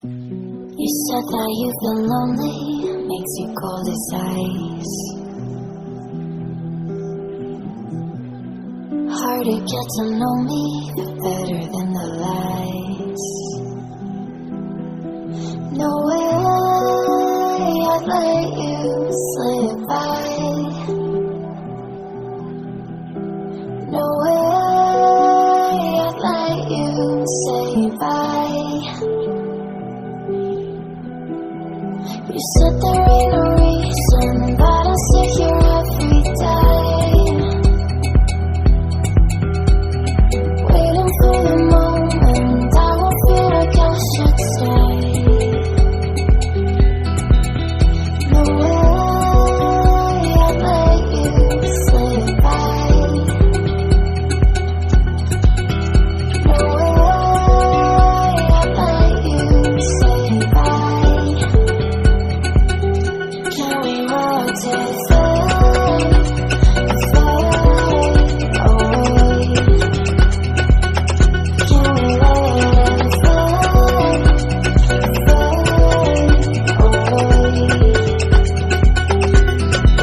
You said that you've been lonely, makes you cold as ice. Hard to get to know me, but better than the lies. No way I'd let you slip by. No way I'd let you say bye. You said there ain't no reason, but I'll stay here every day, waiting for the moment I won't feel like I should stay. No way I'd let you slip by. No way I'd let you say bye. Can we walk to fade away? Can we let it fade away?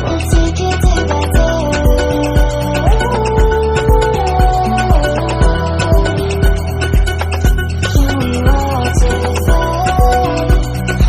We'll take it day by day. Can we walk to fade away?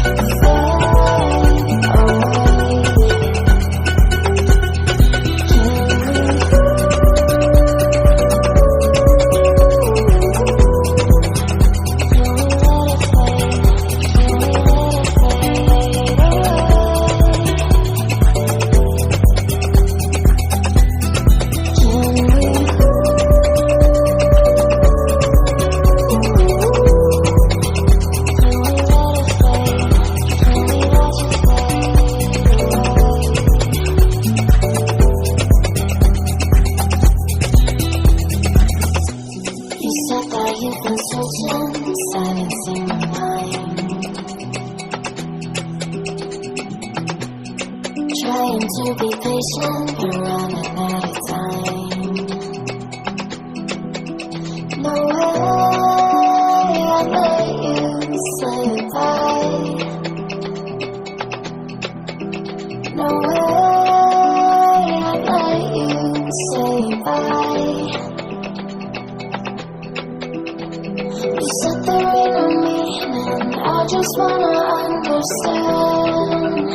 You said that you've been searching, silencing my mind, trying to be patient, but running out of time. No way I'd let you slip by. No way I'd let you say bye. You said there ain't no meaning, I just wanna understand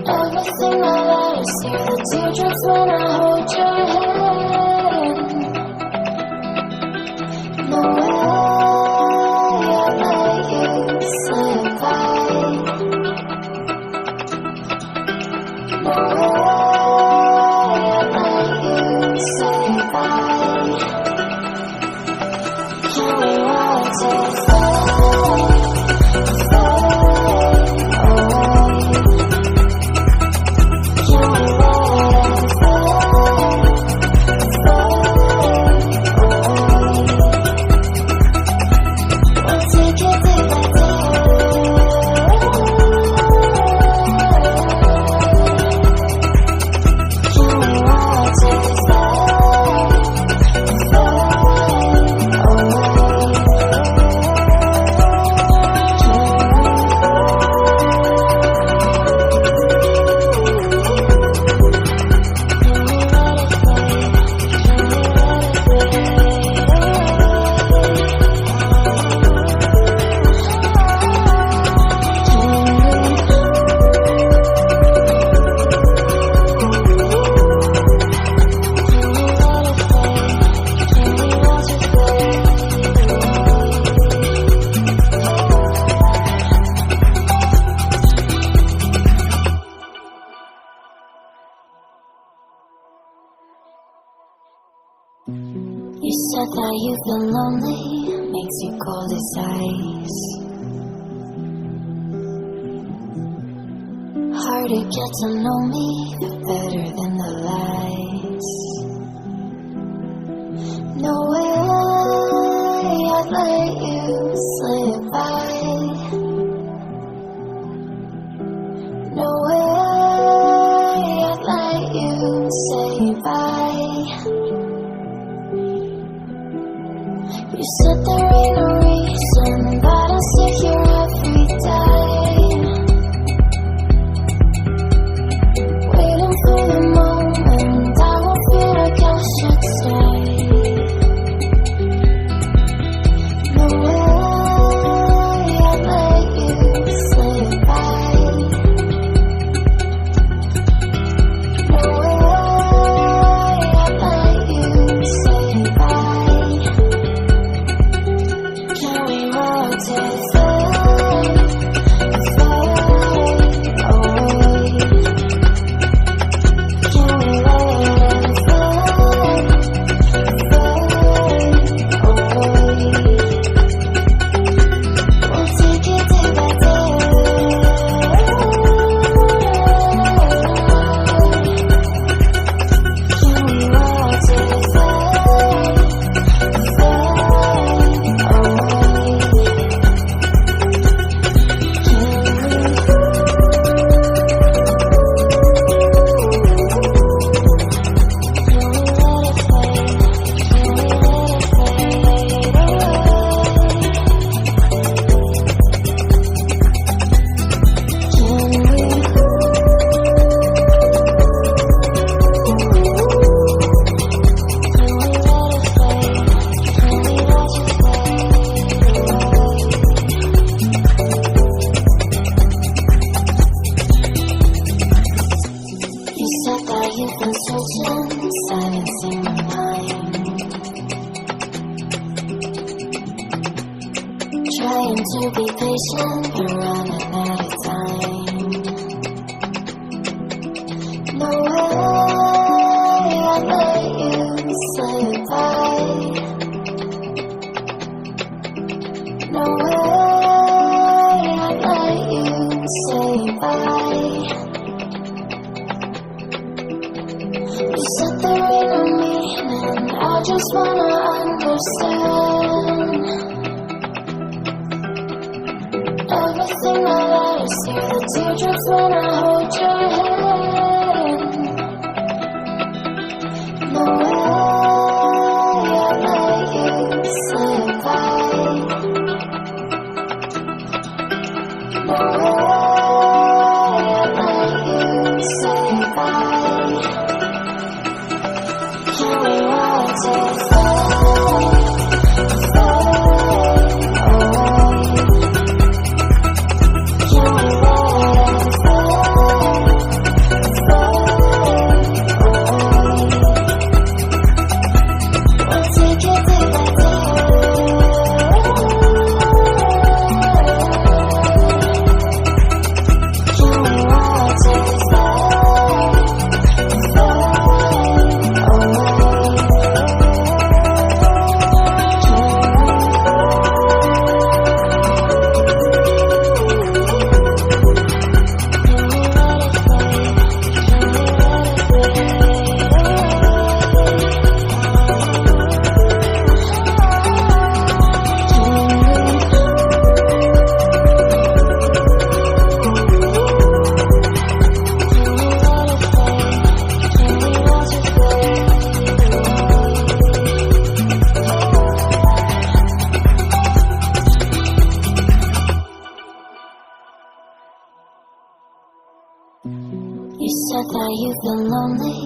everything that I see, the teardrops when I hold your hand. No way I'd let you slip by. No way I'd let you say bye. Can we walk to fade away? Can we let it fade away? We'll take it day by day. Can we walk to fade You said that you've been lonely, makes you cold as ice. Hard to get to know me, but better than the lies. No way I'd let you slip by. No way I'd let you say bye. You said there ain't no reason. Trying to be patient, but running out of time. No way I'd let you slip by. No way I'd let you say bye. You said there ain't no meaning, I just wanna understand. Everything that I see, the teardrops when I hold your hand. No way I'd let you slip by. No way I'd let you say bye. Can we watch it fade, fade away? Can we let it fade, fade away? We'll take it day by day. Can we watch it fade, fade away? You said that you've been lonely,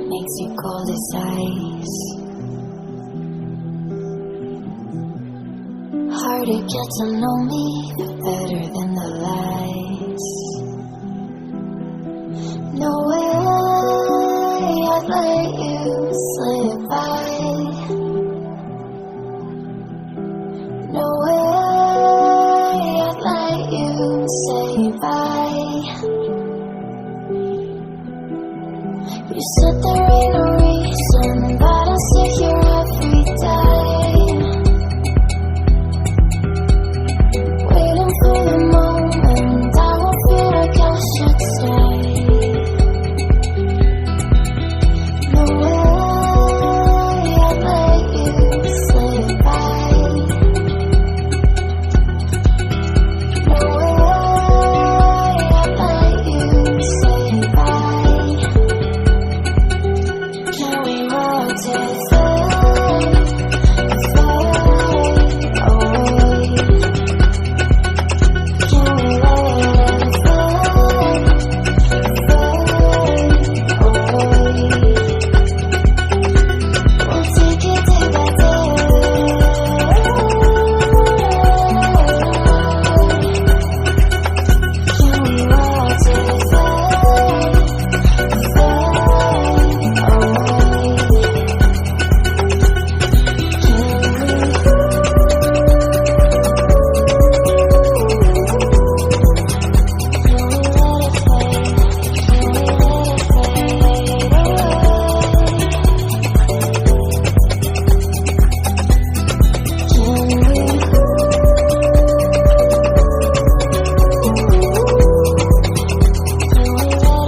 makes you cold as ice. Hard to get to know me, but better than the lies. No way I'd let you slip by. No way I'd let you say bye. You said there ain't no